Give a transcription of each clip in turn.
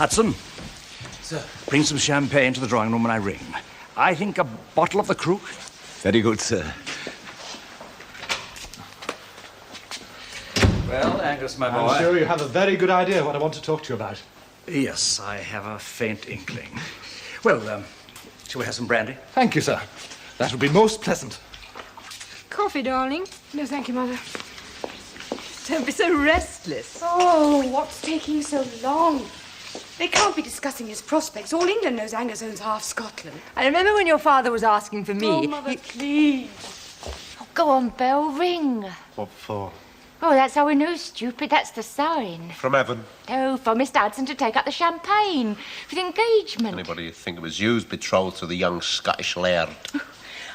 Hudson. Sir. Bring some champagne to the drawing room when I ring. I think a bottle of the Crook. Very good, sir. Well, Angus, my boy. I'm sure you have a very good idea what I want to talk to you about. Yes, I have a faint inkling. Well, shall we have some brandy? Thank you, sir. That would be most pleasant. Coffee, darling? No, thank you, Mother. Don't be so restless. Oh, what's taking so long? They can't be discussing his prospects. All England knows Angus owns half Scotland. I remember when your father was asking for me. Oh, Mother, please. Oh, go on, Belle, ring. What for? Oh, that's how we know, stupid. That's the sign. From heaven. Oh, for Mr. Hudson to take up the champagne for the engagement. Anybody think it was you's betrothed to the young Scottish laird?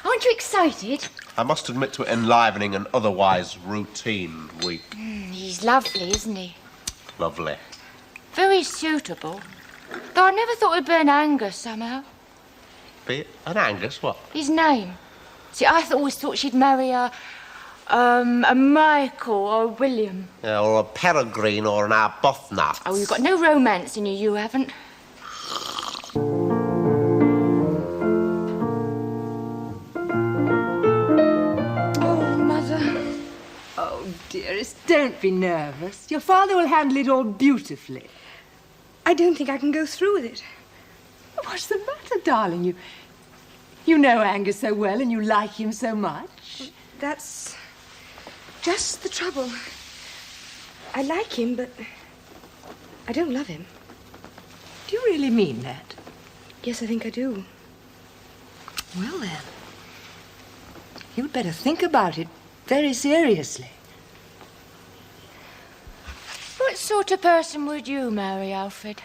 Aren't you excited? I must admit to enlivening an otherwise routine week. He's lovely, isn't he? Lovely. Very suitable. Though I never thought it'd be an Angus somehow. Be an Angus, what? His name. See, I always thought she'd marry a Michael or a William. Yeah, or a Peregrine or an Arbuthnot. Oh, you've got no romance in you haven't. Oh, Mother. Oh, dearest, don't be nervous. Your father will handle it all beautifully. I don't think I can go through with it. What's the matter, darling? You know Angus so well and you like him so much. That's just the trouble. I like him, but I don't love him. Do you really mean that? Yes, I think I do. Well, then, you'd better think about it very seriously. What sort of person would you marry, Alfred?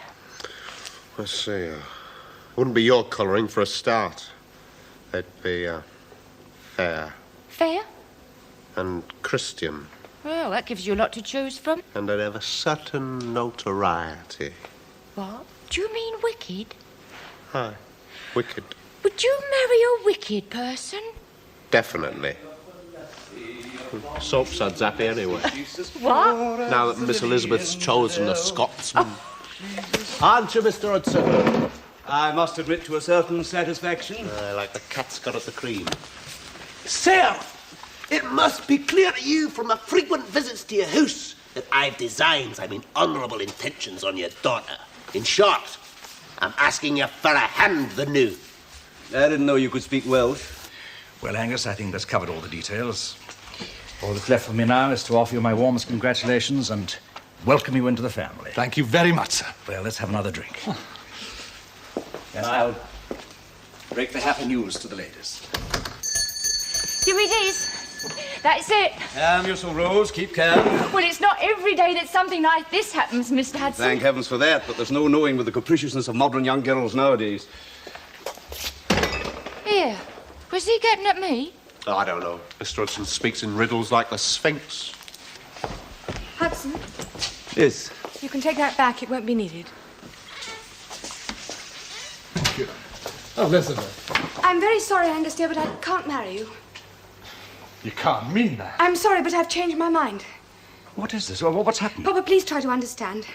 Let's see. Wouldn't be your colouring for a start. They'd be fair Fair? and Christian. Well, that gives you a lot to choose from. And they'd have a certain notoriety. What? Do you mean wicked? Aye. Wicked. Would you marry a wicked person? Definitely. Soap suds happy anyway. What? Now that Miss Elizabeth's chosen a Scotsman. Aren't you, Mr. Hudson? I must admit to a certain satisfaction. Like the cat's got at the cream. Sir, it must be clear to you from my frequent visits to your house that I've designs, honourable intentions on your daughter. In short, I'm asking you for a hand the new. I didn't know you could speak Welsh. Well, Angus, I think that's covered all the details. All that's left for me now is to offer you my warmest congratulations and welcome you into the family. Thank you very much, sir. Well, let's have another drink. And I'll break the happy news to the ladies. Here it is. That's it. You're so Rose, keep calm. Well, it's not every day that something like this happens, Mr. Hudson. Thank heavens for that, but there's no knowing with the capriciousness of modern young girls nowadays. Here. Was he getting at me? Oh, I don't know. Mr. Hudson speaks in riddles like the Sphinx. Hudson, Yes. you can take that back. It won't be needed. Thank you. Elizabeth, I'm very sorry, Angus, dear, but I can't marry you. you can't mean that. I'm sorry, but I've changed my mind. What is this? What's happened? Papa, please try to understand.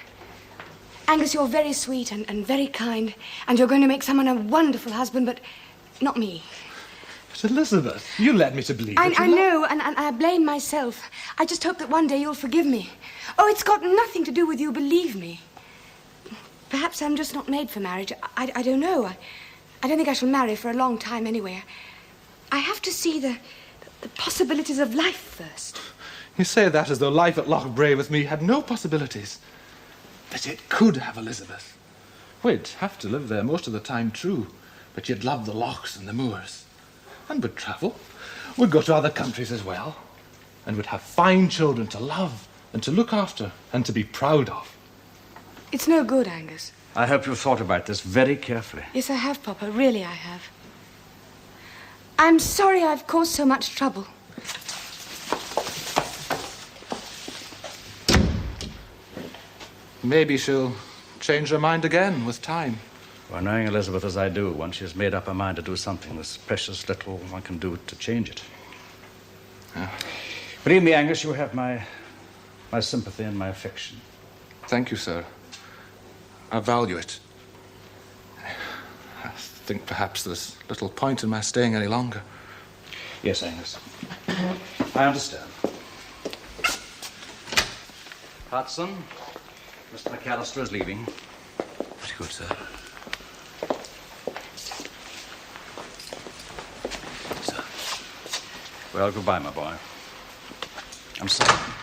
Angus, you're very sweet and very kind, and you're going to make someone a wonderful husband, but not me. But Elizabeth, you led me to believe that I know, and I blame myself. I just hope that one day you'll forgive me. Oh, it's got nothing to do with you, believe me. Perhaps I'm just not made for marriage. I don't know. I don't think I shall marry for a long time anyway. I have to see the possibilities of life first. You say that as though life at Loch Bray with me had no possibilities. But it could have, Elizabeth. We'd have to live there most of the time, true, but you'd love the lochs and the moors. And we'd travel. We'd go to other countries as well. And we'd have fine children to love and to look after and to be proud of. It's no good, Angus. I hope you've thought about this very carefully. Yes, I have, Papa. Really, I have. I'm sorry I've caused so much trouble. Maybe she'll change her mind again with time. Well, knowing Elizabeth as I do, once she's made up her mind to do something, there's precious little one can do to change it. Yeah. Believe me, Angus, you have my sympathy and my affection. Thank you, sir. I value it. I think perhaps there's little point in my staying any longer. Yes, Angus. I understand. Hudson, Mr. McAllister is leaving. Very good, sir. Sir. Well, goodbye, my boy. I'm sorry.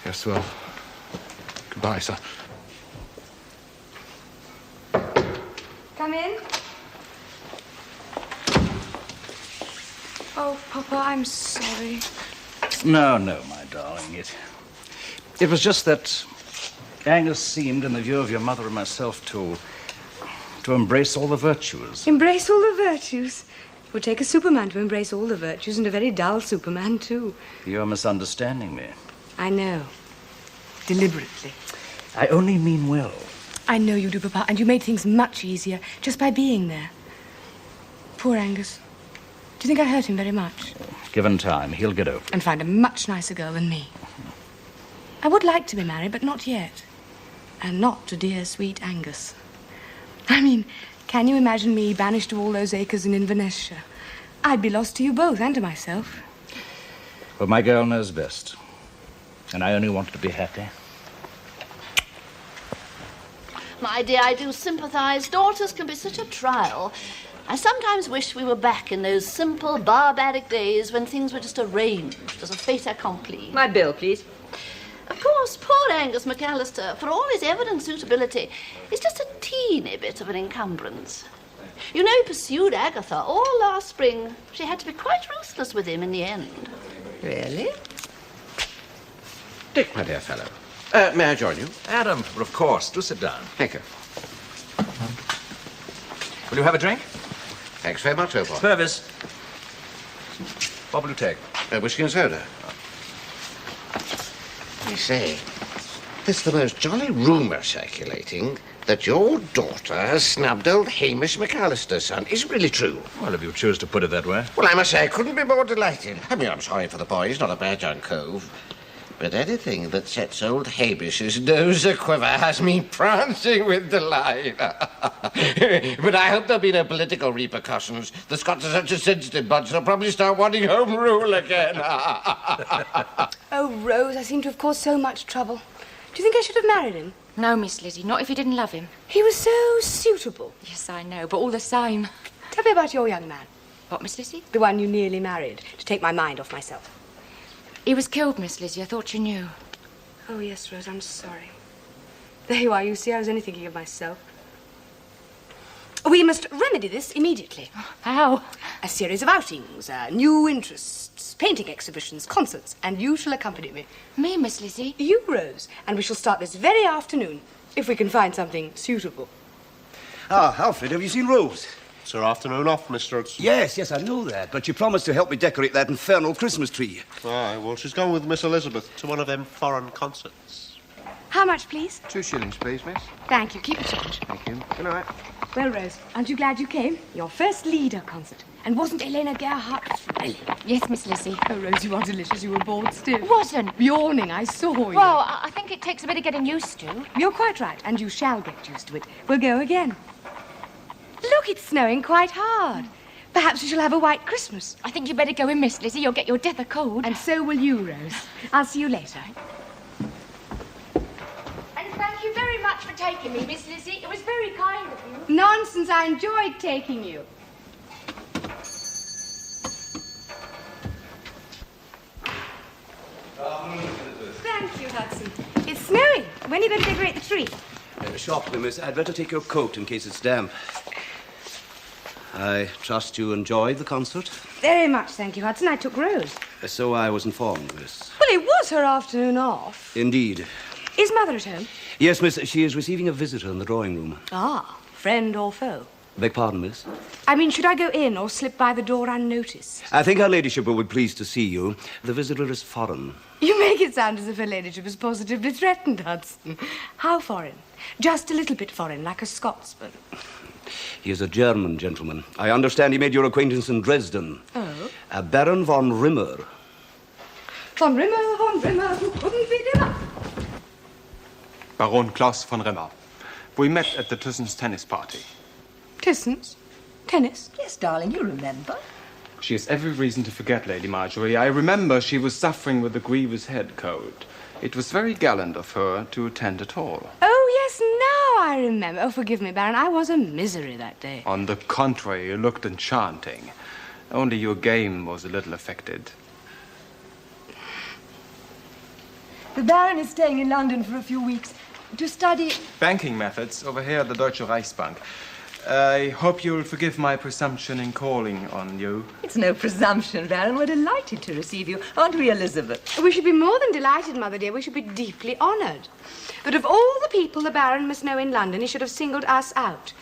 Yes, well, goodbye, sir. Come in. Oh, Papa, I'm sorry. No, my darling. It was just that Angus seemed, in the view of your mother and myself, to embrace all the virtues. Embrace all the virtues? It would take a Superman to embrace all the virtues, and a very dull Superman, too. You're misunderstanding me. I know. Deliberately. I only mean well. I know you do, Papa, and you made things much easier just by being there. Poor Angus. Do you think I hurt him very much? Given time, he'll get over it. And find a much nicer girl than me. I would like to be married, but not yet. And not to dear, sweet Angus. I mean, can you imagine me banished to all those acres in Inverness? I'd be lost to you both and to myself. But my girl knows best. And I only want her to be happy. My dear, I do sympathize. Daughters can be such a trial. I sometimes wish we were back in those simple, barbaric days when things were just arranged as a fait accompli. My bill, please. Of course, poor Angus McAllister, for all his evident suitability, is just a teeny bit of an encumbrance. You know, he pursued Agatha all last spring. She had to be quite ruthless with him in the end. Really? Dick, my dear fellow, may I join you? Adam, but of course. Do sit down. Thank you. Will you have a drink? Thanks very much, Obo. Purvis. What will you take? Whiskey and soda. I say, there's the most jolly rumour circulating that your daughter has snubbed old Hamish McAllister's son. Is it really true? Well, if you choose to put it that way. Well, I must say I couldn't be more delighted. I mean, I'm sorry for the boy. He's not a bad young cove. But anything that sets old Hamish's nose a-quiver has me prancing with delight. But I hope there'll be no political repercussions. The Scots are such a sensitive bunch, they'll probably start wanting home rule again. Oh, Rose, I seem to have caused so much trouble. Do you think I should have married him? No, Miss Lizzie, not if you didn't love him. He was so suitable. Yes, I know, but all the same. Tell me about your young man. What, Miss Lizzie? The one you nearly married, to take my mind off myself. He was killed, Miss Lizzie. I thought you knew. Oh, yes, Rose, I'm sorry. There you are, you see, I was only thinking of myself. We must remedy this immediately. How? A series of outings, new interests, painting exhibitions, concerts, and you shall accompany me. Me, Miss Lizzie? You, Rose, and we shall start this very afternoon, if we can find something suitable. Ah, Alfred, have you seen Rose? It's her afternoon off, Mr. Hudson. Yes, I know that. But she promised to help me decorate that infernal Christmas tree. Aye, well, she's gone with Miss Elizabeth to one of them foreign concerts. How much, please? 2 shillings, please, miss. Thank you. Keep the change. Thank you. Good night. Well, Rose, aren't you glad you came? Your first leader concert. And wasn't Elena Gerhardt thrilled? Yes, Miss Lizzie. Oh, Rose, you are delicious. You were bored stiff. Wasn't. Yawning, I saw you. Well, I think it takes a bit of getting used to. You're quite right, and you shall get used to it. We'll go again. Look, it's snowing quite hard. Perhaps we shall have a white Christmas. I think you better go in, Miss Lizzie. You'll get your death of cold. And so will you, Rose. I'll see you later. And thank you very much for taking me, Miss Lizzie. It was very kind of you. Nonsense, I enjoyed taking you. Thank you, Hudson. It's snowing. When are you going to decorate the tree? Shortly, miss. I'd better take your coat in case it's damp. I trust you enjoyed the concert? Very much, thank you, Hudson. I took Rose. So I was informed, miss. Well, it was her afternoon off. Indeed. Is Mother at home? Yes, miss. She is receiving a visitor in the drawing room. Ah, friend or foe? Beg pardon, miss? I mean, should I go in or slip by the door unnoticed? I think her ladyship will be pleased to see you. The visitor is foreign. You make it sound as if her ladyship is positively threatened, Hudson. How foreign? Just a little bit foreign, like a Scotsman. He is a German gentleman. I understand he made your acquaintance in Dresden. Oh? A Baron von Rimmer. Von Rimmer, who couldn't be dimmer? Baron Klaus von Remmer. We met at the Thysson's tennis party. Thysson's? Tennis? Yes, darling, you remember. She has every reason to forget, Lady Marjorie. I remember she was suffering with a grievous head cold. It was very gallant of her to attend at all. Oh, yes, now I remember. Oh, forgive me, Baron. I was a misery that day. On the contrary, you looked enchanting. Only your game was a little affected. The Baron is staying in London for a few weeks to study... Banking methods over here at the Deutsche Reichsbank. I hope you'll forgive my presumption in calling on you. It's no presumption, Baron. We're delighted to receive you. Aren't we, Elizabeth? We should be more than delighted, Mother dear. We should be deeply honoured. But of all the people the Baron must know in London, he should have singled us out.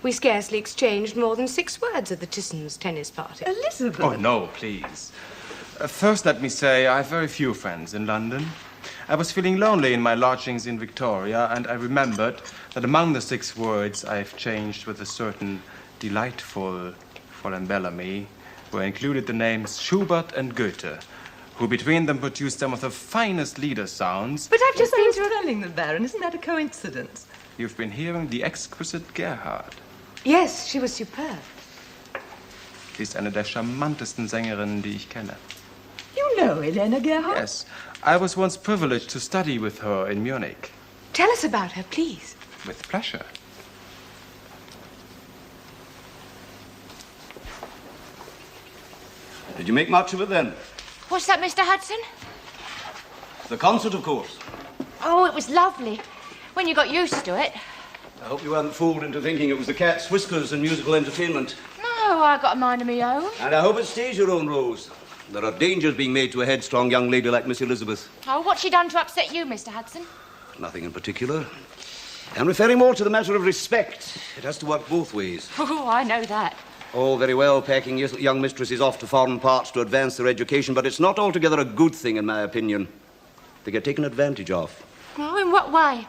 We scarcely exchanged more than 6 words at the Thysson's tennis party. Elizabeth! Oh, no, please. First, let me say I have very few friends in London. I was feeling lonely in my lodgings in Victoria, and I remembered that among the 6 words I've changed with a certain delightful Fräulein Bellamy were included the names Schubert and Goethe, who between them produced some of the finest lieder sounds. But I've just been telling the Baron. Isn't that a coincidence? You've been hearing the exquisite Gerhard. Yes, she was superb. Sie ist eine der charmantesten Sängerinnen, die ich kenne. You know Helena Gerhard? Yes. I was once privileged to study with her in Munich. Tell us about her, please. With pleasure. Did you make much of it then? What's that, Mr. Hudson? The concert, of course. Oh, it was lovely. When you got used to it. I hope you weren't fooled into thinking it was the cat's whiskers and musical entertainment. No, I got a mind of my own. And I hope it stays your own, Rose. There are dangers being made to a headstrong young lady like Miss Elizabeth. Oh, what's she done to upset you, Mr. Hudson? Nothing in particular. And referring more to the matter of respect, it has to work both ways. Oh, I know that. Oh, very well, packing young mistresses off to foreign parts to advance their education, but it's not altogether a good thing, in my opinion. They get taken advantage of. Oh, in what way?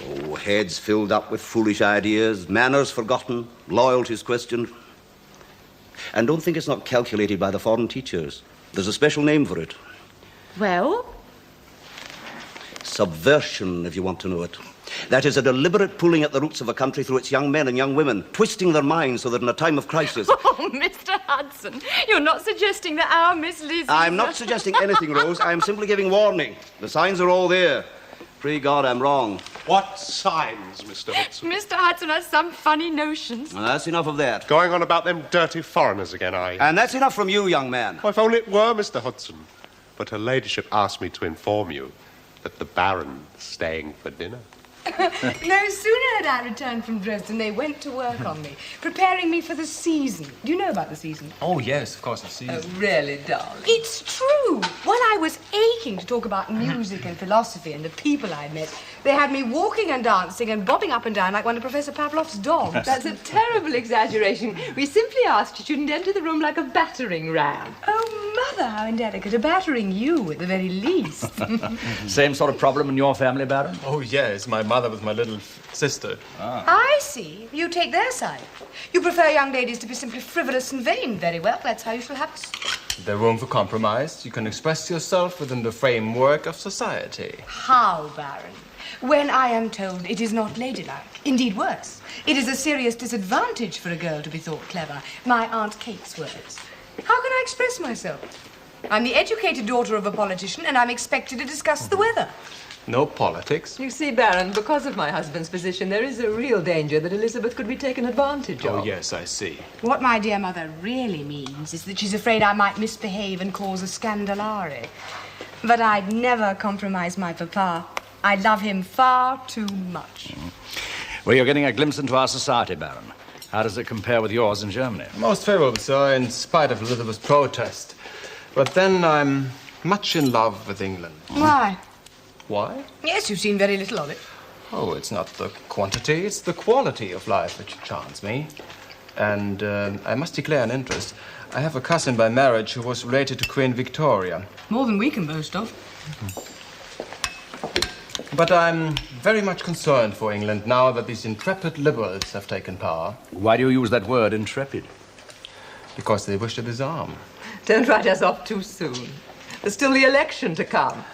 Oh, heads filled up with foolish ideas, manners forgotten, loyalties questioned. And don't think it's not calculated by the foreign teachers. There's a special name for it. Well? Subversion, if you want to know it. That is a deliberate pulling at the roots of a country through its young men and young women, twisting their minds so that in a time of crisis... Oh, Mr. Hudson, you're not suggesting that our Miss Lizzie... I'm not suggesting anything, Rose. I'm simply giving warning. The signs are all there. Pray God I'm wrong. What signs, Mr. Hudson? Mr. Hudson has some funny notions. Well, that's enough of that. Going on about them dirty foreigners again, are you? And that's enough from you, young man. Well, if only it were, Mr. Hudson. But her ladyship asked me to inform you that the Baron's staying for dinner. No sooner had I returned from Dresden, they went to work on me, preparing me for the season. Do you know about the season? Oh, yes, of course, I see. Oh, really, darling? It's true. While I was aching to talk about music and philosophy and the people I'd met, they had me walking and dancing and bobbing up and down like one of Professor Pavlov's dogs. That's a terrible exaggeration. We simply asked you shouldn't enter the room like a battering ram. Oh, Mother, how indelicate. A battering you, at the very least. Same sort of problem in your family, Baron? Oh, yes, my mother with my little sister. I see. You take their side. You prefer young ladies to be simply frivolous and vain. Very well, that's how you shall have us. There's room for compromise. You can express yourself within the framework of society. How, Baron? When I am told it is not ladylike. Indeed, worse. It is a serious disadvantage for a girl to be thought clever. My Aunt Kate's words. How can I express myself? I'm the educated daughter of a politician, and I'm expected to discuss the weather. No politics. You see, Baron, because of my husband's position, there is a real danger that Elizabeth could be taken advantage of. Oh, yes, I see. What my dear mother really means is that she's afraid I might misbehave and cause a scandalare. But I'd never compromise my papa. I love him far too much. Well, you're getting a glimpse into our society, Baron. How does it compare with yours in Germany? Most favorable, sir, in spite of Elizabeth's protest. But then I'm much in love with England. Why? Why? Yes, you've seen very little of it. Oh, it's not the quantity, it's the quality of life which charms me. And I must declare an interest. I have a cousin by marriage who was related to Queen Victoria. More than we can boast of. But I'm very much concerned for England now that these intrepid liberals have taken power. Why do you use that word, intrepid? Because they wish to disarm. Don't write us off too soon. There's still the election to come.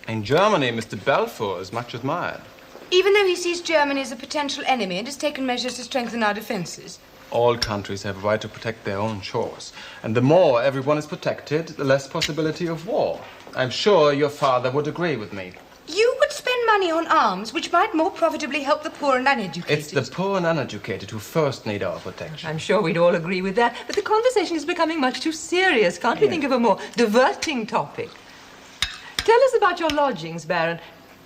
In Germany, Mr. Balfour is much admired. Even though he sees Germany as a potential enemy and has taken measures to strengthen our defenses? All countries have a right to protect their own shores. And the more everyone is protected, the less possibility of war. I'm sure your father would agree with me. You would spend money on arms which might more profitably help the poor and uneducated. It's the poor and uneducated who first need our protection. I'm sure we'd all agree with that, but the conversation is becoming much too serious. Can't we think of a more diverting topic? Tell us about your lodgings, Baron.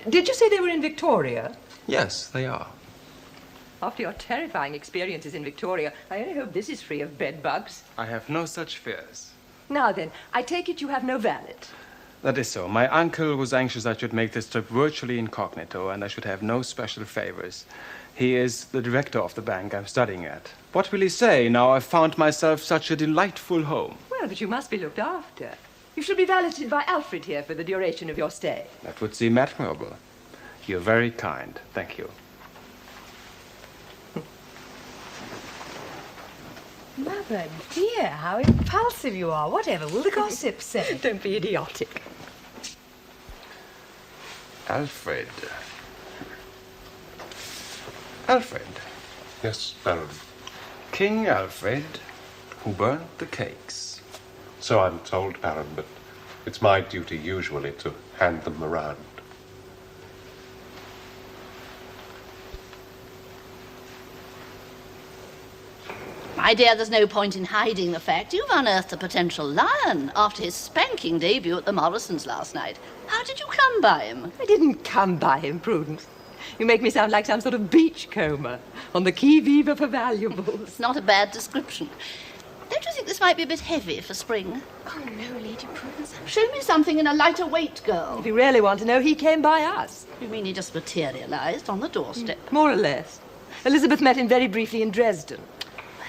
Did you say they were in Victoria? Yes, they are. After your terrifying experiences in Victoria, I only hope this is free of bed bugs. I have no such fears. Now then, I take it you have no valet. That is so. My uncle was anxious I should make this trip virtually incognito and I should have no special favors. He is the director of the bank I'm studying at. What will he say now I've found myself such a delightful home? Well, but you must be looked after. You should be valeted by Alfred here for the duration of your stay. That would seem admirable. You're very kind. Thank you. Mother dear, how impulsive you are. Whatever will the gossip say? Don't be idiotic. Alfred. Alfred. Yes, Baron. King Alfred, who burnt the cakes. So I'm told, Baron, but it's my duty usually to hand them around. My dear, there's no point in hiding the fact. You've unearthed a potential lion after his spanking debut at the Morrisons last night. How did you come by him? I didn't come by him, Prudence. You make me sound like some sort of beachcomber on the qui-vive for valuables. It's not a bad description. Don't you think this might be a bit heavy for spring? Oh, no, Lady Prudence. Show me something in a lighter weight, girl. If you really want to know, he came by us. You mean he just materialized on the doorstep? More or less. Elizabeth met him very briefly in Dresden.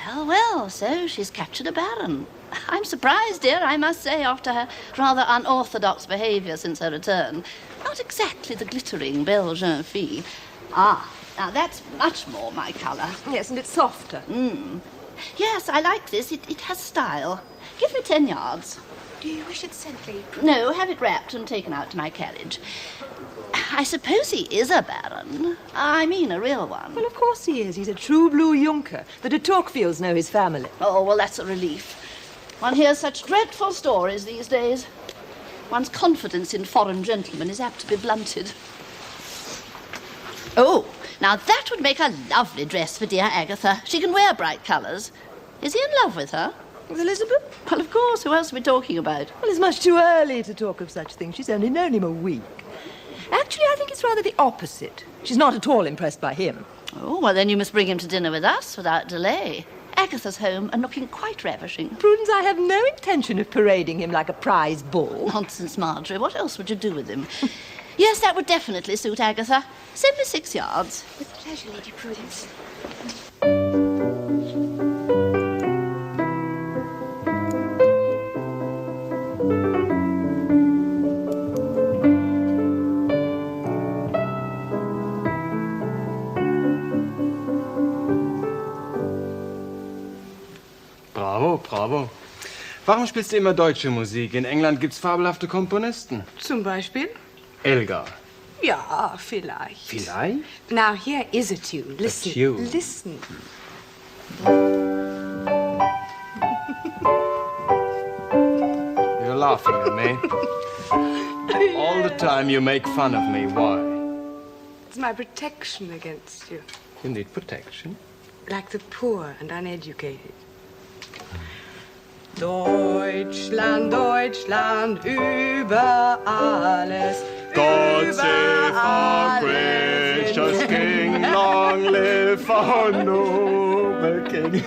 Well, well, so she's captured a baron. I'm surprised, dear, I must say, after her rather unorthodox behaviour since her return. Not exactly the glittering belle jeune fille. Ah, now that's much more my colour. Yes, and it's softer. Yes, I like this. It has style. Give me 10 yards. Do you wish it sent, Lady Prudence? No, have it wrapped and taken out to my carriage. I suppose he is a baron. I mean a real one. Well, of course he is. He's a true blue Junker. The de Tocquevilles know his family. Oh, well, that's a relief. One hears such dreadful stories these days. One's confidence in foreign gentlemen is apt to be blunted. Oh, now that would make a lovely dress for dear Agatha. She can wear bright colours. Is he in love with her? With Elizabeth? Well, of course. Who else are we talking about? Well, it's much too early to talk of such things. She's only known him a week. Actually, I think it's rather the opposite. She's not at all impressed by him. Oh, well, then you must bring him to dinner with us without delay. Agatha's home and looking quite ravishing. Prudence, I have no intention of parading him like a prize bull. Nonsense, Marjorie. What else would you do with him? Yes, that would definitely suit Agatha. Send me 6 yards. With pleasure, Lady Prudence. Bravo, bravo. Warum spielst du immer deutsche Musik? In England gibt's fabelhafte Komponisten. Zum Beispiel? Elgar. Ja, vielleicht. Vielleicht? Now, here is a tune. Listen. tune. Listen. You're laughing at me. All the time you make fun of me. Why? It's my protection against you. You need protection. Like the poor and uneducated. Deutschland, Deutschland, über alles. God save our gracious King, long live our noble King.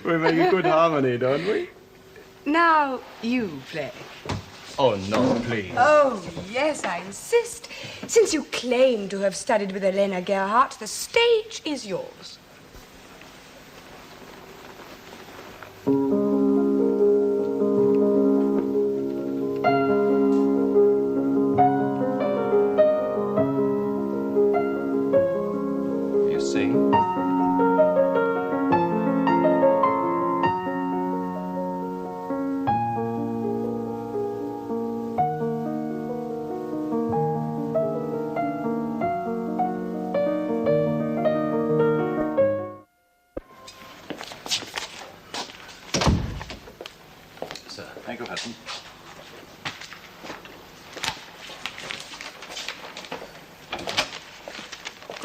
We make a good harmony, don't we? Now you play. Oh, no, please. Oh, yes, I insist. Since you claim to have studied with Elena Gerhardt, the stage is yours. You sing.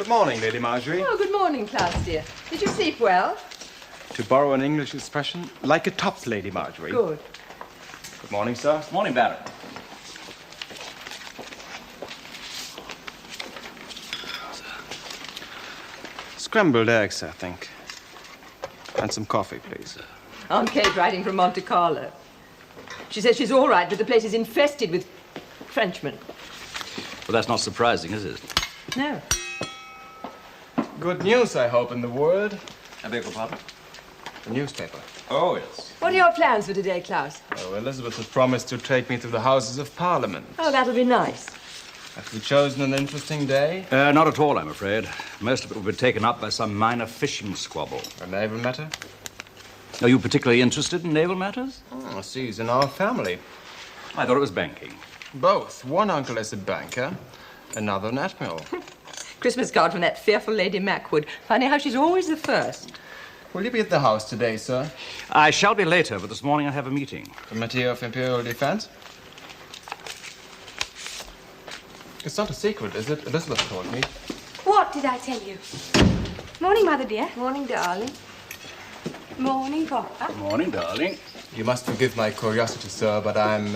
Good morning, Lady Marjorie. Oh, good morning, Klaus, dear. Did you sleep well? To borrow an English expression, like a top, Lady Marjorie. Good. Good morning, sir. Morning, Baron. Scrambled eggs, I think. And some coffee, please. Aunt Kate writing from Monte Carlo. She says she's all right, but the place is infested with Frenchmen. Well, that's not surprising, is it? No. Good news, I hope, in the world. I beg your pardon? The newspaper. Oh, yes. What are your plans for today, Klaus? Oh, Elizabeth has promised to take me to the Houses of Parliament. Oh, that'll be nice. Have we chosen an interesting day? Not at all, I'm afraid. Most of it will be taken up by some minor fishing squabble. A naval matter? Are you particularly interested in naval matters? Oh, I see. He's in our family. I thought it was banking. Both. One uncle is a banker, another an admiral. Christmas card from that fearful Lady Mackwood. Funny how she's always the first. Will you be at the house today, sir? I shall be later, but this morning I have a meeting. Committee of Imperial Defense? It's not a secret, is it? Elizabeth told me. What did I tell you? Morning, Mother dear. Morning, darling. Morning, Papa. Good morning, darling. You must forgive my curiosity, sir, but I'm,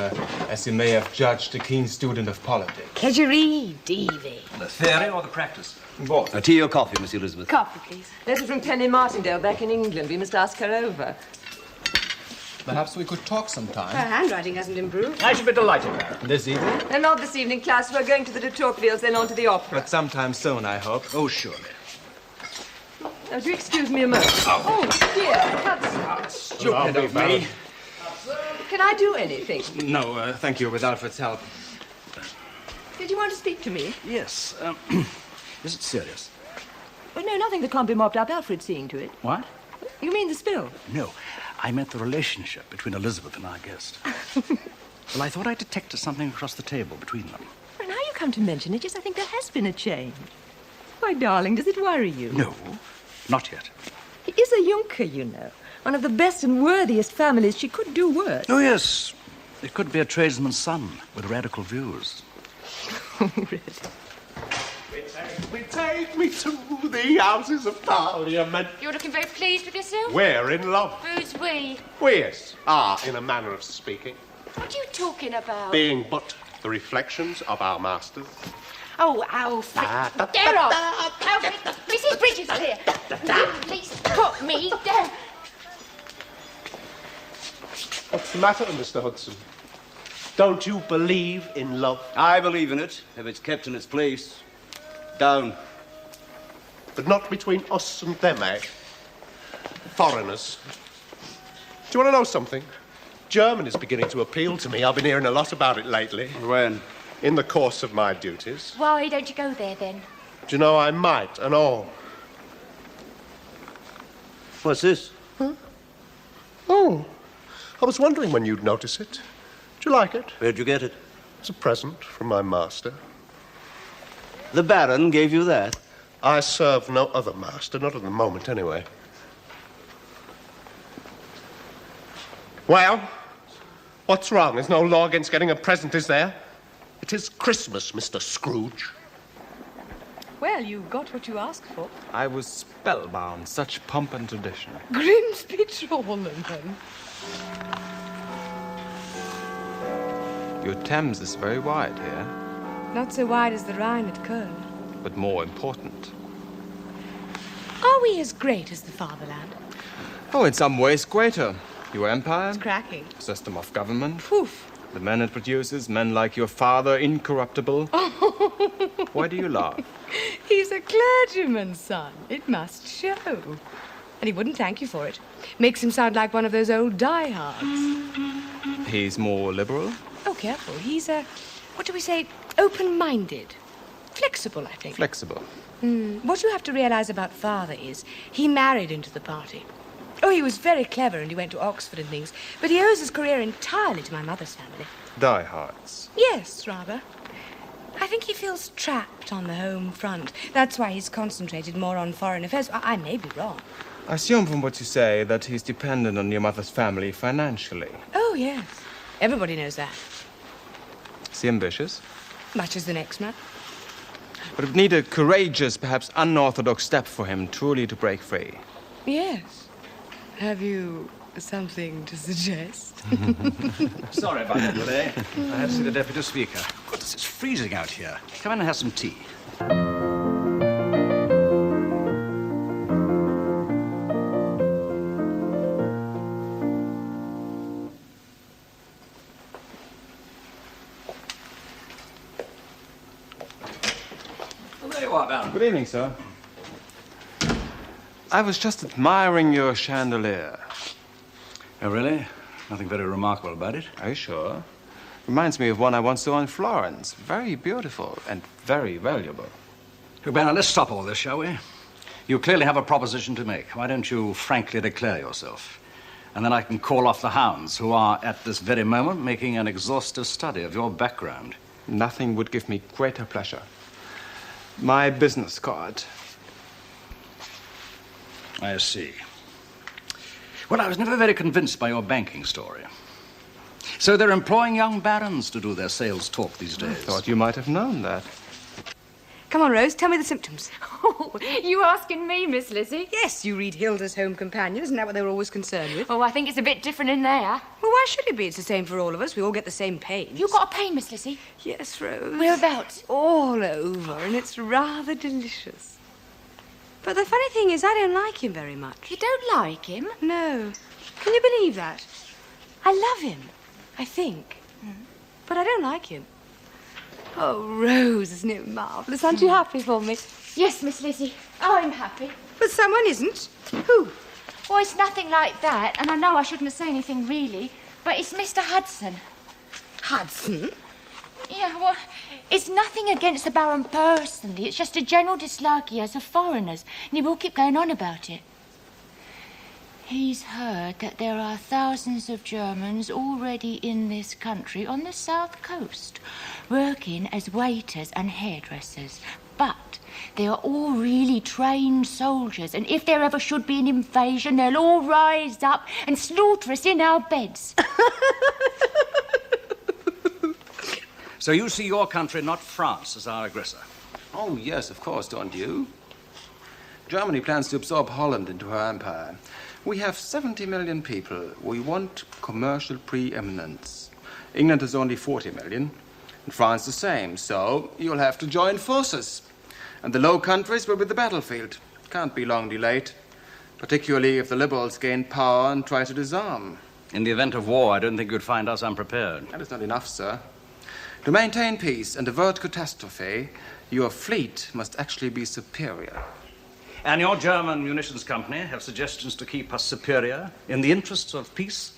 as you may have judged, a keen student of politics. Could you read, Davy? The theory or the practice? Both. A tea or coffee, Miss Elizabeth? Coffee, please. Letter from Penny Martindale back in England. We must ask her over. Perhaps we could talk sometime. Her handwriting hasn't improved. I should be delighted, Baron. This evening? And not this evening, Klaus. We're going to the de Tocquevilles, then on to the opera. But sometime soon, I hope. Oh, surely. Oh, do you excuse me a moment? Oh, dear. That's Stupid of me. Can I do anything? No, thank you, with Alfred's help. Did you want to speak to me? Yes. Is it serious? Oh, no, nothing that can't be mopped up. Alfred's seeing to it. What? You mean the spill? No. I meant the relationship between Elizabeth and our guest. Well, I thought I detected something across the table between them. Well, now you come to mention it, yes, I think there has been a change. Why, darling, does it worry you? No, not yet. He is a Junker, you know. One of the best and worthiest families. She could do worse. Oh, yes. It could be a tradesman's son with radical views. Oh, really? Take me to the Houses of Parliament. You're looking very pleased with yourself? We're in love. Who's we? Yes, in a manner of speaking, What are you talking about? being but the reflections of our masters. Oh, Alfred. Get off. Alfred, Mrs. Bridges is here. Please put me down. What's the matter, Mr. Hudson? Don't you believe in love? I believe in it, if it's kept in its place. Down. But not between us and them, eh? Foreigners. Do you want to know something? German is beginning to appeal to me. I've been hearing a lot about it lately. When? In the course of my duties. Why don't you go there, then? Do you know, I might and all. What's this? Huh? Oh, I was wondering when you'd notice it. Do you like it? Where'd you get it? It's a present from my master. The Baron gave you that? I serve no other master, not at the moment, anyway. Well, what's wrong? There's no law against getting a present, is there? It is Christmas, Mr. Scrooge. Well, you got what you asked for. I was spellbound. Such pomp and tradition. Grimsby Trollen. Your Thames is very wide here, Not so wide as the Rhine at Köln. but more important. Are we as great as the fatherland? Oh, in some ways greater. Your empire, It's cracking. system of government, Poof. the men it produces, men like your father, incorruptible. Why do you laugh? He's a clergyman's son. It must show. And he wouldn't thank you for it. Makes him sound like one of those old diehards. He's more liberal? Oh, careful. He's what do we say, open-minded. Flexible, I think. Flexible. What you have to realize about father is he married into the party. Oh, he was very clever and he went to Oxford and things, but he owes his career entirely to my mother's family. Diehards. Yes, rather. I think he feels trapped on the home front. That's why he's concentrated more on foreign affairs. I may be wrong. I assume from what you say that he's dependent on your mother's family financially. Oh, yes. Everybody knows that. Is he ambitious? Much as the next man. But it would need a courageous, perhaps unorthodox step for him truly to break free. Yes. Have you something to suggest? Sorry about that, Willie. I had to see the Deputy Speaker. Goodness, it's freezing out here. Come in and have some tea. Well, there you are, Baron. Good evening, sir. I was just admiring your chandelier. Oh, really? Nothing very remarkable about it. Are you sure? Reminds me of one I once saw in Florence. Very beautiful and very valuable. Look, Banner, let's stop all this, shall we? You clearly have a proposition to make. Why don't you frankly declare yourself? And then I can call off the hounds who are, at this very moment, making an exhaustive study of your background. Nothing would give me greater pleasure. My business card. I see. Well, I was never very convinced by your banking story. So they're employing young barons to do their sales talk these days. I thought you might have known that. Come on, Rose, tell me the symptoms. Oh, you asking me, Miss Lizzie? Yes, you read Hilda's Home Companion. Isn't that what they were always concerned with? Oh, I think it's a bit different in there. Well, why should it be? It's the same for all of us. We all get the same pains. You got a pain, Miss Lizzie? Yes, Rose. Whereabouts? All over, and it's rather delicious. But the funny thing is, I don't like him very much. You don't like him? No. Can you believe that? I love him, I think. But I don't like him. Oh, Rose, isn't it marvellous? Aren't you happy for me? Yes, Miss Lizzie. I'm happy. But someone isn't. Who? Well, it's nothing like that, and I know I shouldn't say anything really, but it's Mr. Hudson. Hudson? Yeah, well, it's nothing against the Baron personally. It's just a general dislike he has of foreigners, and he will keep going on about it. He's heard that there are thousands of Germans already in this country on the south coast, working as waiters and hairdressers. But they are all really trained soldiers, and if there ever should be an invasion, they'll all rise up and slaughter us in our beds. So you see your country, not France, as our aggressor? Oh, yes, of course, don't you? Germany plans to absorb Holland into her empire. We have 70 million people. We want commercial preeminence. England has only 40 million, and France the same, so you'll have to join forces. And the Low Countries will be the battlefield. Can't be long delayed, particularly if the Liberals gain power and try to disarm. In the event of war, I don't think you'd find us unprepared. That is not enough, sir. To maintain peace and avert catastrophe, your fleet must actually be superior. And your German munitions company have suggestions to keep us superior in the interests of peace?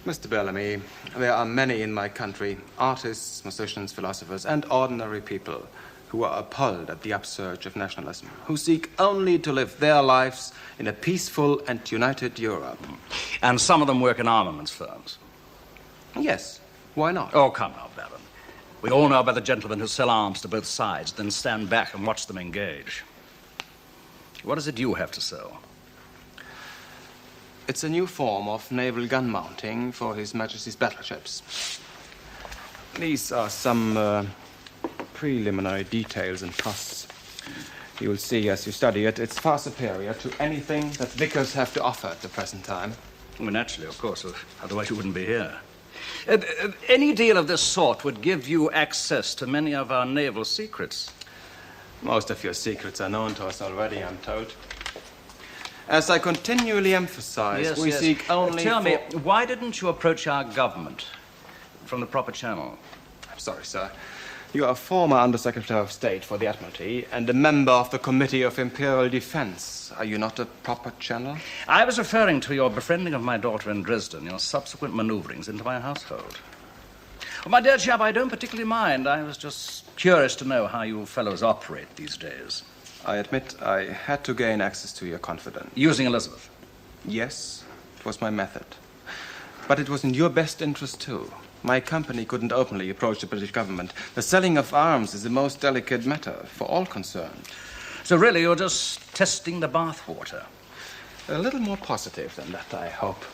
Mr. Bellamy, there are many in my country, artists, musicians, philosophers, and ordinary people who are appalled at the upsurge of nationalism, who seek only to live their lives in a peaceful and united Europe. And some of them work in armaments firms? Yes. Why not? Oh, come now, Baron. We all know about the gentlemen who sell arms to both sides, then stand back and watch them engage. What is it you have to sell? It's a new form of naval gun mounting for His Majesty's battleships. These are some preliminary details and costs. You will see as you study it, it's far superior to anything that Vickers have to offer at the present time. Well, naturally, of course. Otherwise you wouldn't be here. Any deal of this sort would give you access to many of our naval secrets. Most of your secrets are known to us already, I'm told. As I continually emphasize, we seek only Tell me, why didn't you approach our government from the proper channel? I'm sorry, sir. You are a former Under-Secretary of State for the Admiralty and a member of the Committee of Imperial Defense. Are you not a proper channel? I was referring to your befriending of my daughter in Dresden, your subsequent maneuverings into my household. Well, my dear chap, I don't particularly mind. I was just curious to know how you fellows operate these days. I admit I had to gain access to your confidence. Using Elizabeth? Yes, it was my method. But it was in your best interest, too. My company couldn't openly approach the British government. The selling of arms is the most delicate matter for all concerned. So really, you're just testing the bathwater? A little more positive than that, I hope.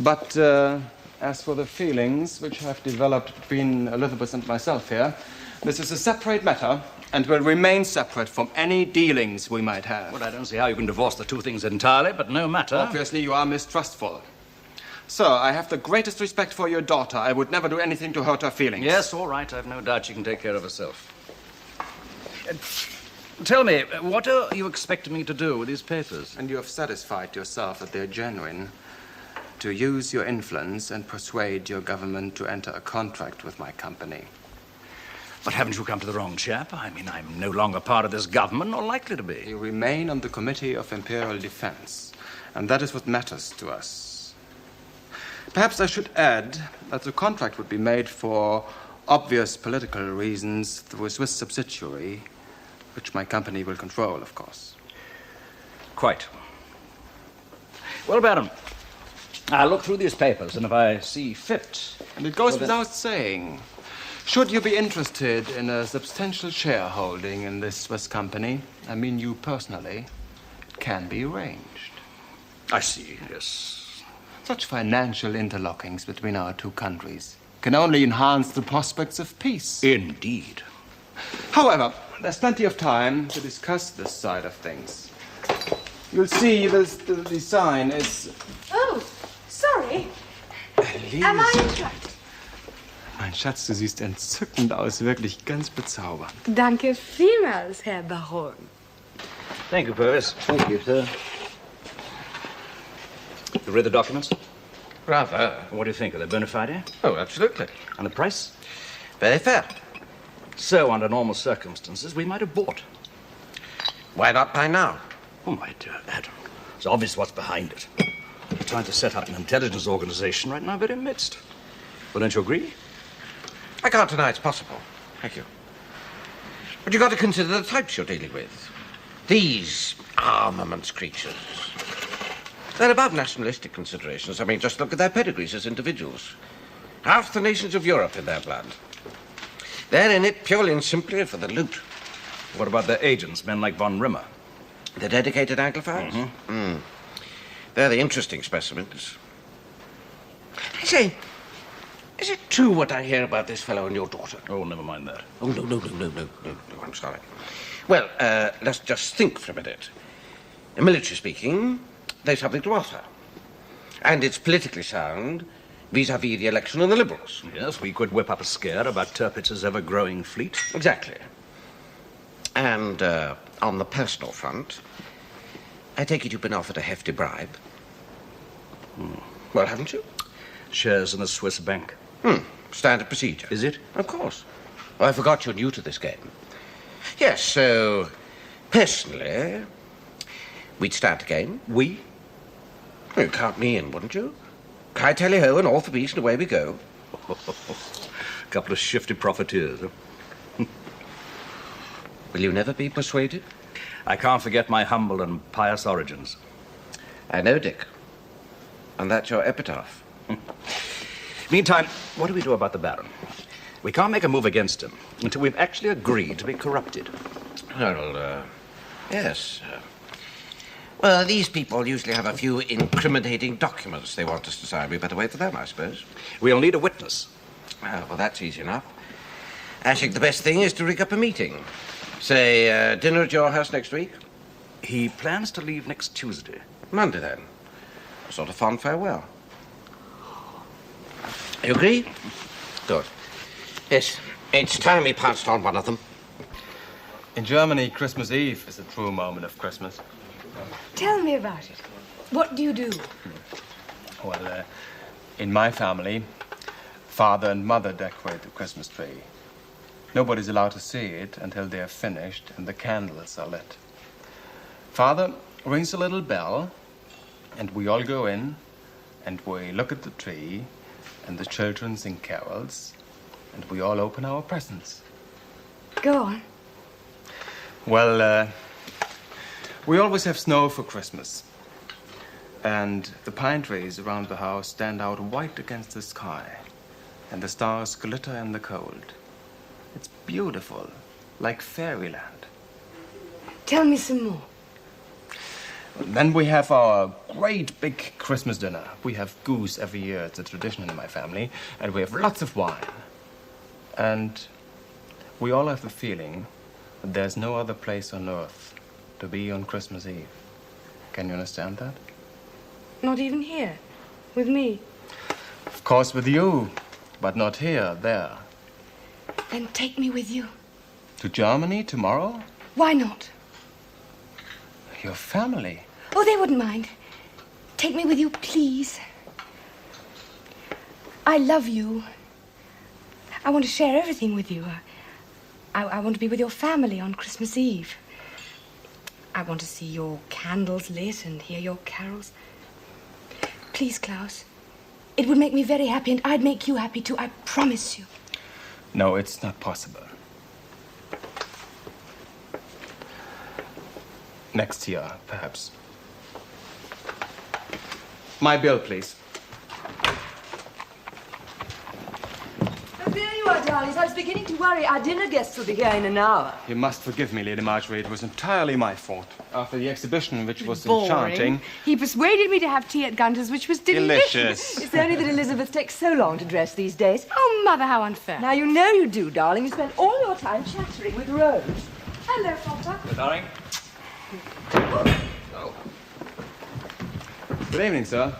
But as for the feelings which have developed between Elizabeth and myself here, this is a separate matter and will remain separate from any dealings we might have. Well, I don't see how you can divorce the two things entirely, but no matter. Obviously, you are mistrustful. Sir, I have the greatest respect for your daughter. I would never do anything to hurt her feelings. Yes, all right. I've no doubt she can take care of herself. Tell me, what are you expecting me to do with these papers? And you have satisfied yourself that they're genuine. To use your influence and persuade your government to enter a contract with my company. But haven't you come to the wrong chap? I mean, I'm no longer part of this government, nor likely to be. You remain on the Committee of Imperial Defense, and that is what matters to us. Perhaps I should add that the contract would be made for obvious political reasons through a Swiss subsidiary, which my company will control, of course. Quite. Well, Baron, I'll look through these papers, and if I see fit... And it goes without saying, should you be interested in a substantial shareholding in this Swiss company, I mean you personally, it can be arranged. I see, yes. Such financial interlockings between our two countries can only enhance the prospects of peace. Indeed. However, there's plenty of time to discuss this side of things. You'll see the sign is... Oh, sorry. Elise. Am I interrupted? Mein Schatz, du siehst entzückend aus, wirklich ganz bezaubernd. Danke vielmals, Herr Baron. Thank you, Purvis. Thank you, sir. You read the documents? Rather. What do you think? Are they bona fide? Oh, absolutely. And the price? Very fair. So, under normal circumstances, we might have bought. Why not buy now? Oh, my dear Adam, it's obvious what's behind it. We're trying to set up an intelligence organization right in our very midst. Well, don't you agree? I can't deny it's possible. Thank you. But you've got to consider the types you're dealing with. These armaments creatures. They're above nationalistic considerations. I mean, just look at their pedigrees as individuals. Half the nations of Europe in their blood. They're in it purely and simply for the loot. What about their agents, men like von Rimmer? The dedicated Anglophiles? Mm-hmm. They're the interesting specimens. I say, is it true what I hear about this fellow and your daughter? Oh, never mind that. Oh, no, I'm sorry. Well, let's just think for a minute. Military speaking, they've something to offer. And it's politically sound vis-à-vis the election of the Liberals. Yes, we could whip up a scare about Tirpitz's ever-growing fleet. Exactly. And on the personal front, I take it you've been offered a hefty bribe. Well, haven't you? Shares in a Swiss bank. Standard procedure. Is it? Of course. I forgot you're new to this game. Yes, so, personally, we'd start again. We? You'd count me in, wouldn't you? I tally-ho and all for peace and away we go. A couple of shifty profiteers, huh? Will you never be persuaded? I can't forget my humble and pious origins. I know, Dick. And that's your epitaph. Meantime, what do we do about the Baron? We can't make a move against him until we've actually agreed to be corrupted. Well, yes. Well, these people usually have a few incriminating documents they want us to sign. We better wait for them, I suppose. We'll need a witness. Well, that's easy enough. I think the best thing is to rig up a meeting. Say, dinner at your house next week? He plans to leave next Tuesday. Monday, then. A sort of fond farewell. You agree? Good. Yes, it's time we passed on one of them. In Germany, Christmas Eve is a true moment of Christmas. Tell me about it. What do you do? Well, in my family, father and mother decorate the Christmas tree. Nobody's allowed to see it until they're finished and the candles are lit. Father rings a little bell, and we all go in, and we look at the tree, and the children sing carols, and we all open our presents. Go on. Well, we always have snow for Christmas. And the pine trees around the house stand out white against the sky, and the stars glitter in the cold. It's beautiful, like fairyland. Tell me some more. Then we have our great big Christmas dinner. We have goose every year. It's a tradition in my family. And we have lots of wine. And we all have the feeling that there's no other place on earth to be on Christmas Eve. Can you understand that? Not even here, with me. Of course with you, but not here, there. Then take me with you. To Germany tomorrow? Why not? Your family. Oh, they wouldn't mind. Take me with you, please. I love you. I want to share everything with you. I want to be with your family on Christmas Eve. I want to see your candles lit and hear your carols. Please, Klaus. It would make me very happy, and I'd make you happy too, I promise you. No, it's not possible. Next year, perhaps. My bill, please. Oh, there you are, darlings. I was beginning to worry. Our dinner guests will be here in an hour. You must forgive me, Lady Marjorie. It was entirely my fault. After the exhibition, which was Boring. enchanting... He persuaded me to have tea at Gunter's, which was delicious. Delicious. It's only that Elizabeth takes so long to dress these days. Oh, Mother, how unfair. Now, you know you do, darling. You spend all your time chattering with Rose. Hello, Potter. Good darling. Oh. Good evening, sir.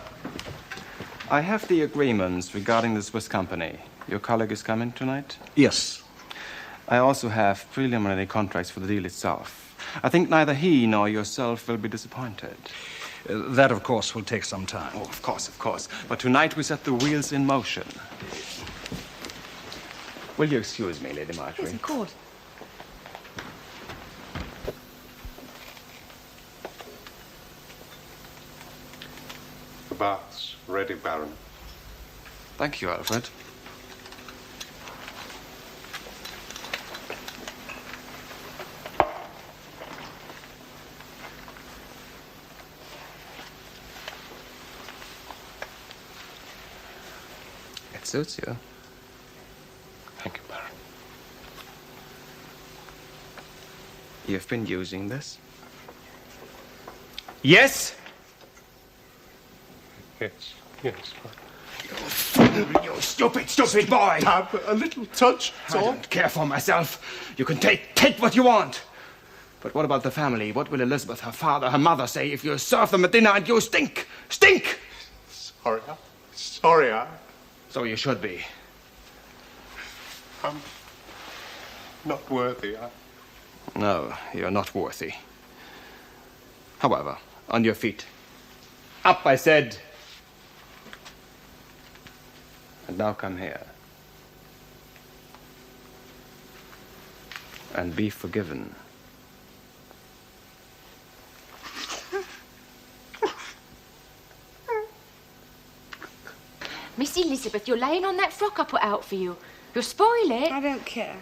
I have the agreements regarding the Swiss company. Your colleague is coming tonight? Yes. I also have preliminary contracts for the deal itself. I think neither he nor yourself will be disappointed. That, of course, will take some time. Oh, of course, of course. But tonight we set the wheels in motion. Will you excuse me, Lady Marjorie? Yes, of course. The bath's ready, Baron. Thank you, Alfred. It suits you. Thank you, Baron. You've been using this? Yes? Yes, yes. You stupid boy! Tab, a little touch, I don't care for myself. You can take what you want. But what about the family? What will Elizabeth, her father, her mother say if you serve them at dinner and you stink? Stink! Sorry, So you should be. I'm not worthy. No, you're not worthy. However, on your feet. Up, I said. And now come here. And be forgiven. Miss Elizabeth, you're laying on that frock I put out for you. You'll spoil it. I don't care.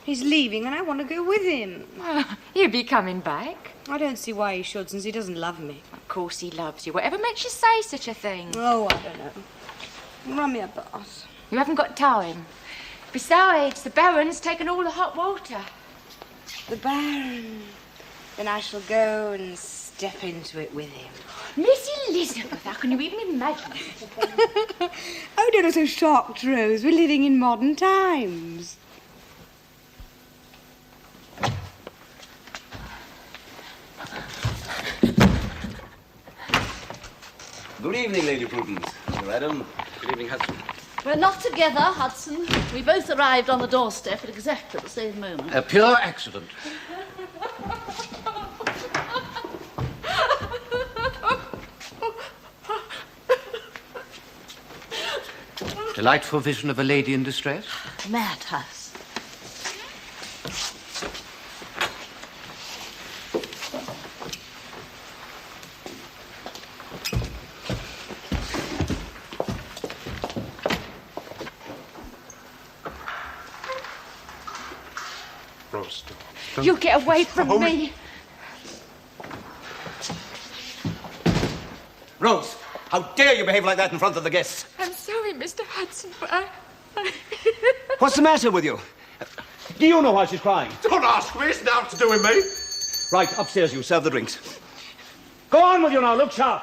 He's leaving and I want to go with him. Oh, he'll be coming back. I don't see why he should, since he doesn't love me. Of course he loves you. Whatever makes you say such a thing? Oh, I don't know. Run me a bath. You haven't got time. Besides, the Baron's taken all the hot water. The Baron. Then I shall go and step into it with him. Miss Elizabeth, how can you even imagine? Oh, don't be so shocked, Rose. We're living in modern times. Good evening, Lady Prudence. Mr. Adam. Good evening, Hudson. We're not together, Hudson. We both arrived on the doorstep at exactly the same moment. A pure accident. Delightful vision of a lady in distress. Madhouse. Rose, You get away from me. Rose, how dare you behave like that in front of the guests? I'm sorry, Mr. Hudson, but I... What's the matter with you? Do you know why she's crying? Don't ask me. It's nothing to do with me. Right, upstairs you. Serve the drinks. Go on with you now, look sharp.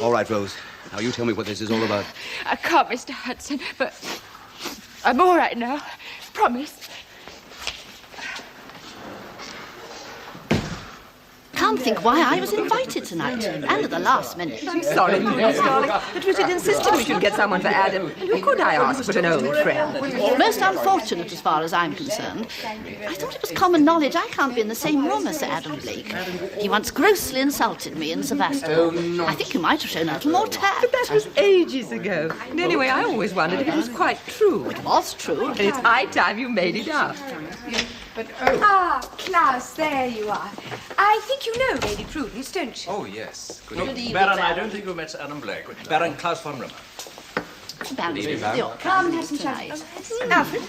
All right, Rose. Now you tell me what this is all about. I can't, Mr. Hudson, but I'm all right now. Promise. Can't think why I was invited tonight, and at the last minute. I'm sorry, Prudence, darling, but Richard insisted we should get someone for Adam. Who could I ask but an old friend? Most unfortunate as far as I'm concerned. I thought it was common knowledge I can't be in the same room as Sir Adam Blake. He once grossly insulted me in Sevastopol. I think you might have shown a little more tact. But that was ages ago. And anyway, I always wondered if it was quite true. It was true. And it's high time you made it up. Ah, Klaus, there you are. I think you know Lady Prudence, don't you? Oh, yes. Good evening, Baron, I Baron. don't think you met Sir Adam Blake. Baron Klaus von Rimmer. Baron, you're Come and have coming some tonight. Alfred?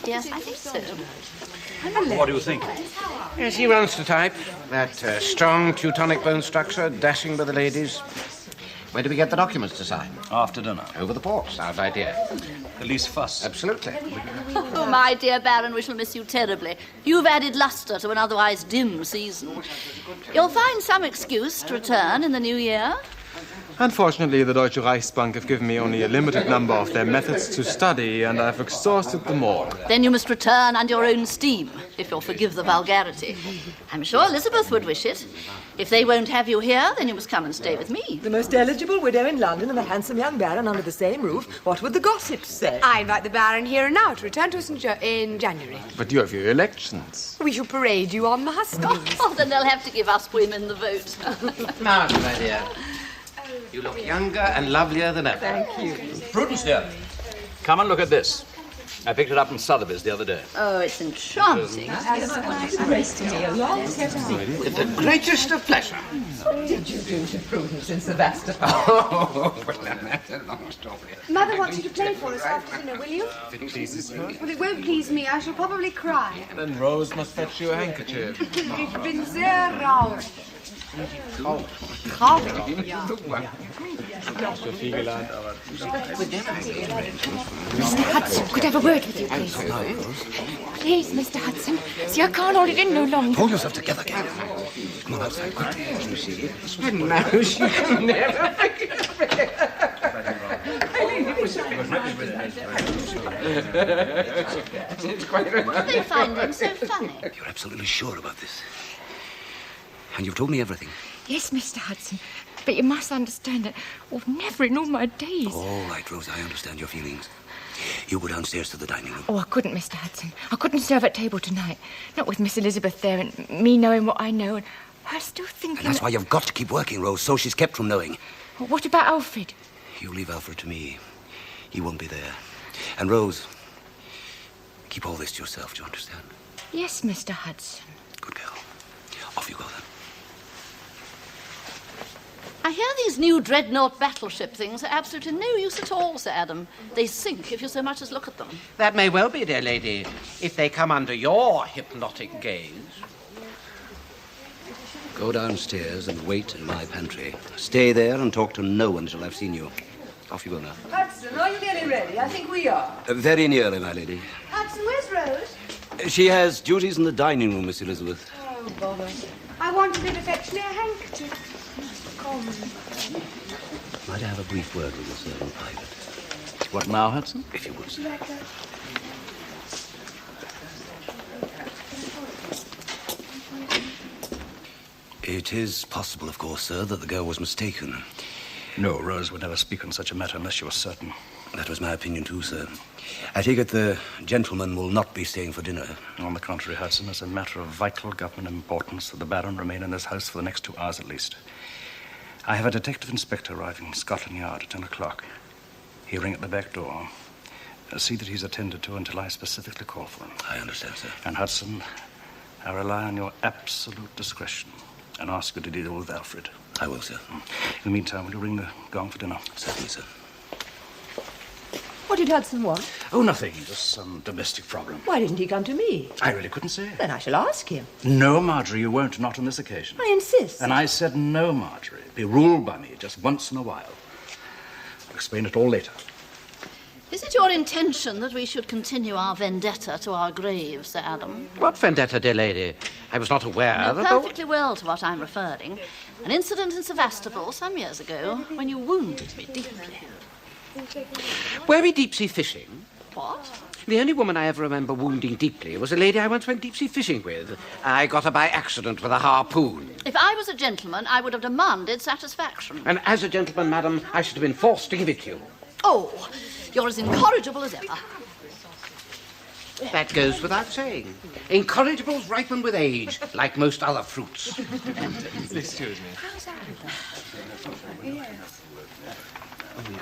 Yes, I think so. What do you think? Yes, he runs the type. That strong Teutonic bone structure, dashing by the ladies. Where do we get the documents to sign? After dinner. Over the port. Sound idea. The least fuss. Absolutely. Oh, my dear Baron, we shall miss you terribly. You've added lustre to an otherwise dim season. You'll find some excuse to return in the new year. Unfortunately, the Deutsche Reichsbank have given me only a limited number of their methods to study, and I've exhausted them all. Then you must return under your own steam, if you'll forgive the vulgarity. I'm sure Elizabeth would wish it. If they won't have you here, then you must come and stay with me. The most eligible widow in London and the handsome young baron under the same roof. What would the gossips say? I invite the Baron here and now to return to us in January. But you have your elections. We shall parade you on mascots. Oh, then they'll have to give us women the vote. Margaret, my dear. You look younger and lovelier than ever. Thank you. Prudence, dear. Come and look at this. I picked it up in Sotheby's the other day. Oh, it's enchanting. Grace to me a long set of With the greatest of pleasure. What did you do to Prudence in Sevastopol? Oh, well, that's a long story. Mother wants you to play for us after dinner, will you? If it pleases her. Well, it won't please me. I shall probably cry. Then Rose must fetch you a handkerchief. Ich bin sehr traurig. Mr. Hudson, could I have a word with you, please? Please, Mr. Hudson. See, I can't hold it in no longer. Hold yourself together, Karen. Come on outside, quickly. No, she can never forgive me. It's quite What do they find him so funny? You're absolutely sure about this. And you've told me everything. Yes, Mr. Hudson. But you must understand that never in all my days. All right, Rose, I understand your feelings. You go downstairs to the dining room. Oh, I couldn't, Mr. Hudson. I couldn't serve at table tonight. Not with Miss Elizabeth there and me knowing what I know and her still thinking... And that's why you've got to keep working, Rose, so she's kept from knowing. Well, what about Alfred? You leave Alfred to me. He won't be there. And Rose, keep all this to yourself, do you understand? Yes, Mr. Hudson. Good girl. Off you go, then. I hear these new dreadnought battleship things are absolutely no use at all, Sir Adam. They sink if you so much as look at them. That may well be, dear lady, if they come under your hypnotic gaze. Go downstairs and wait in my pantry. Stay there and talk to no one till I've seen you. Off you go now. Hudson, are you nearly ready? I think we are. Very nearly, my lady. Hudson, where's Rose? She has duties in the dining room, Miss Elizabeth. Oh, bother. I wanted it affectionately a handkerchief. Come. Might I have a brief word with you, sir, in private? What now, Hudson? If you would, sir. It is possible, of course, sir, that the girl was mistaken. No, Rose would never speak on such a matter unless she was certain. That was my opinion, too, sir. I take it the gentleman will not be staying for dinner. On the contrary, Hudson, as a matter of vital government importance that the Baron remain in this house for the next 2 hours at least. I have a detective inspector arriving from Scotland Yard at 10 o'clock. He'll ring at the back door. See that he's attended to until I specifically call for him. I understand, sir. And, Hudson, I rely on your absolute discretion and ask you to deal with Alfred. I will, sir. In the meantime, will you ring the gong for dinner? Certainly, sir. What did Hudson want? Oh, nothing. Just some domestic problem. Why didn't he come to me? I really couldn't say. Then I shall ask him. No, Marjorie, you won't. Not on this occasion. I insist. And I said no, Marjorie. Be ruled by me just once in a while. I'll explain it all later. Is it your intention that we should continue our vendetta to our graves, Sir Adam? What vendetta, dear lady? I was not aware You know that... perfectly well to what I'm referring. An incident in Sevastopol some years ago when you wounded me deeply. Were we deep-sea fishing? What? The only woman I ever remember wounding deeply was a lady I once went deep-sea fishing with. I got her by accident with a harpoon. If I was a gentleman, I would have demanded satisfaction. And as a gentleman, madam, I should have been forced to give it you. Oh, you're as incorrigible as ever. That goes without saying. Incorrigibles ripen with age, like most other fruits. Excuse me.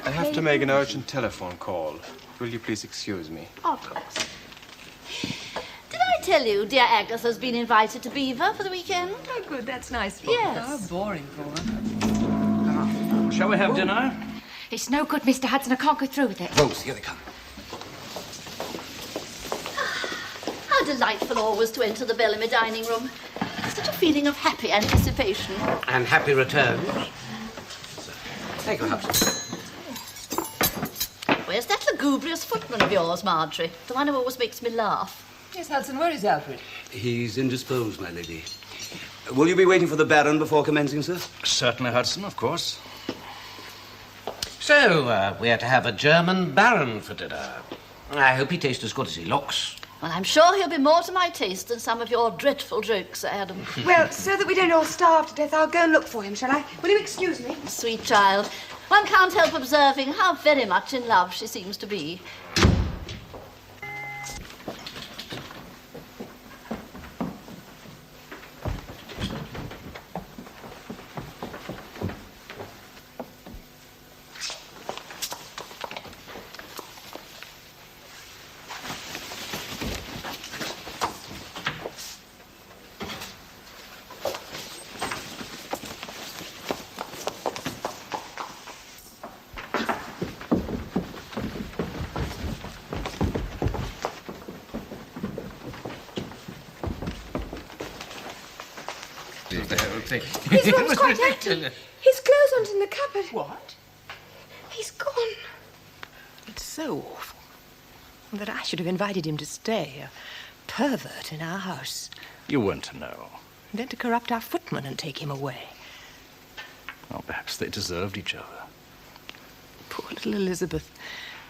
I have to make an urgent telephone call. Will you please excuse me? Of course. Did I tell you dear Agatha's been invited to Beaver for the weekend? Oh, good. That's nice for Yes. her. How boring for her. Shall we have dinner? It's no good, Mr. Hudson. I can't go through with it. Rose, here they come. How delightful always to enter the Bellamy dining room. Such a feeling of happy anticipation. And happy return. Thank you, Hudson. Where's that lugubrious footman of yours, Marjorie? The one who always makes me laugh. Yes, Hudson, where is Alfred? He's indisposed, my lady. Will you be waiting for the Baron before commencing, sir? Certainly, Hudson, of course. So, we're to have a German baron for dinner. I hope he tastes as good as he looks. Well, I'm sure he'll be more to my taste than some of your dreadful jokes, Sir Adam. Well, so that we don't all starve to death, I'll go and look for him, shall I? Will you excuse me? Sweet child. One can't help observing how very much in love she seems to be. His room's quite empty. His clothes aren't in the cupboard. What? He's gone. It's so awful that I should have invited him to stay, a pervert in our house. You weren't to know. And then to corrupt our footman and take him away. Well, perhaps they deserved each other. Poor little Elizabeth.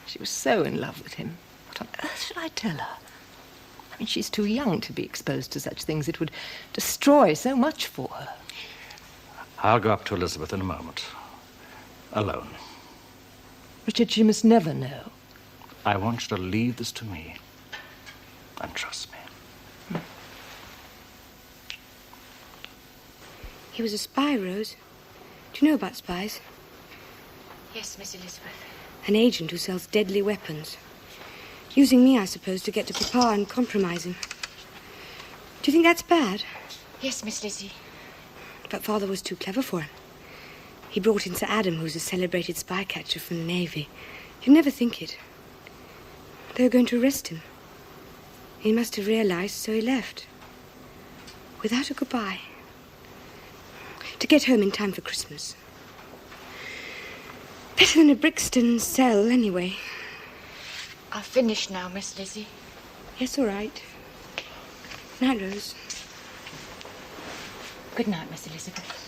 She was so in love with him. What on earth should I tell her? I mean, she's too young to be exposed to such things. It would destroy so much for her. I'll go up to Elizabeth in a moment. Alone. Richard, she must never know. I want you to leave this to me. And trust me. He was a spy, Rose. Do you know about spies? Yes, Miss Elizabeth. An agent who sells deadly weapons. Using me, I suppose, to get to Papa and compromise him. Do you think that's bad? Yes, Miss Lizzie. But Father was too clever for him. He brought in Sir Adam, who's a celebrated spy catcher from the Navy. You'd never think it. They were going to arrest him. He must have realized, so he left. Without a goodbye. To get home in time for Christmas. Better than a Brixton cell, anyway. I've finished now, Miss Lizzie. Yes, all right. Night, Rose. Good night, Miss Elizabeth.